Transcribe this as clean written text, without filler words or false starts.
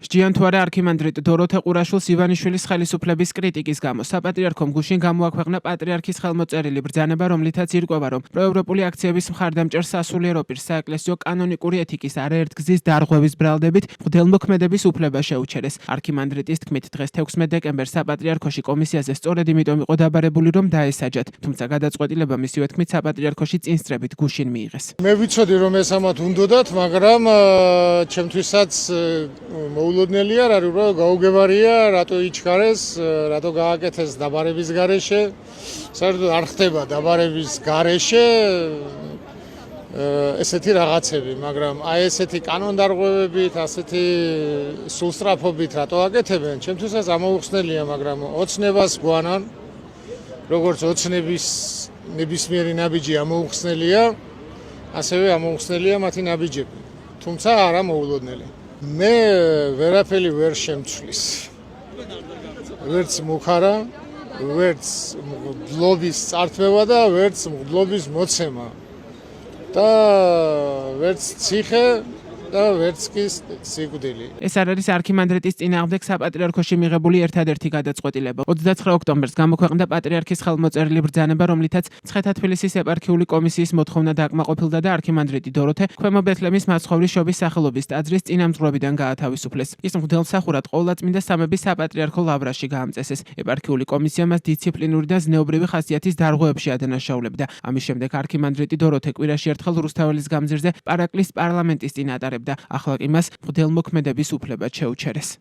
სჯიან თუ არა არქიმანდრიტ დოროთე ყურაშვილს ივანიშვილის ხელისუფლების კრიტიკის გამო საპატრიარქომ გუშინ გამოაქვეყნა პატრიარქის ხელმოწერილი ბრძანება, რომლითაც ირკვევა, რომ პროევროპული აქციების მხარდამჭერ სასულიერო პირს საეკლესიო კანონიკური ეთიკის არაერთგზის დარღვევის ბრალდებით მღვდელმოქმედების უფლება შეუჩერეს. არქიმანდრიტის თქმით, დღეს 16 დეკემბერს საპატრიარქოში კომისიაზე სწორედ იმიტომ იყო დაბარებული, რომ დაესაჯათ, თუმცა გადაწყვეტილება მისივე თქმით საპატრიარქოში წინსწრებით გუშინ მიიღეს. მე ვიცოდი, რომ ეს ამათ უნდოდათ, მაგრამ ჩემთვისაც მოულოდნელია, რა გაუგებარია, რატო იჩქარეს, რატო გააკეთეს დაბარების გარეშე. საერთოდ არ ხდება დაბარების გარეშე ესეთი რაღაცები, მაგრამ აი ესეთი კანონდარღვევებით, ასეთი სულსწრაფობით რატო აკეთებენ? ჩემთვისაც ამოუხსნელია, მაგრამ ოცნებას გვანან, როგორც ოცნების ნებისმიერი ნაბიჯი ამოუხსნელია, ასევე ამოუხსნელია მათი ნაბიჯები, თუმცა არა მოულოდნელი. მე ვერაფერი ვერ შემცვლის. ვერც მუხარა, ვერც მგლობის წართმევა და ვერც მგლობის მოცემა. და ვერც ციხე და ვერც კი სიკვდილი. ეს არ არის არქიმანდრიტის წინააღმდეგ საპატრიარქოში მიღებული ერთადერთი გადაწყვეტილება. 29 ოქტომბერს გამოქვეყნდა პატრიარქის ხელმოწერილი ბრძანება, რომლითაც ცხეთა-თბილისის ეპარქიული კომისიის მოთხოვნა დაკმაყოფილდა და არქიმანდრიტი დოროთე ქვემო ბეთლემის მაცხოვრის შობის სახელობის ტაძრის წინამძღვრებიდან გაათავისუფლეს. ის მღვდელმსახურად ყოვლადწმინდა სამების საპატრიარქო ლავრაში გაამწესეს. ეპარქიული კომისია მას დისციპლინური და ზნეობრივი ხასიათის დარღვევებში ადანაშაულებდა. ამის შემდეგ არქიმანდრიტი დოროთე კვირაში ერთხელ რუსთაველის გამზირზე პარაკლის პარლამენტის წინ ატარებდა. ახლა კი მას მღვდელმოქმედების უფლება შეუჩერეს.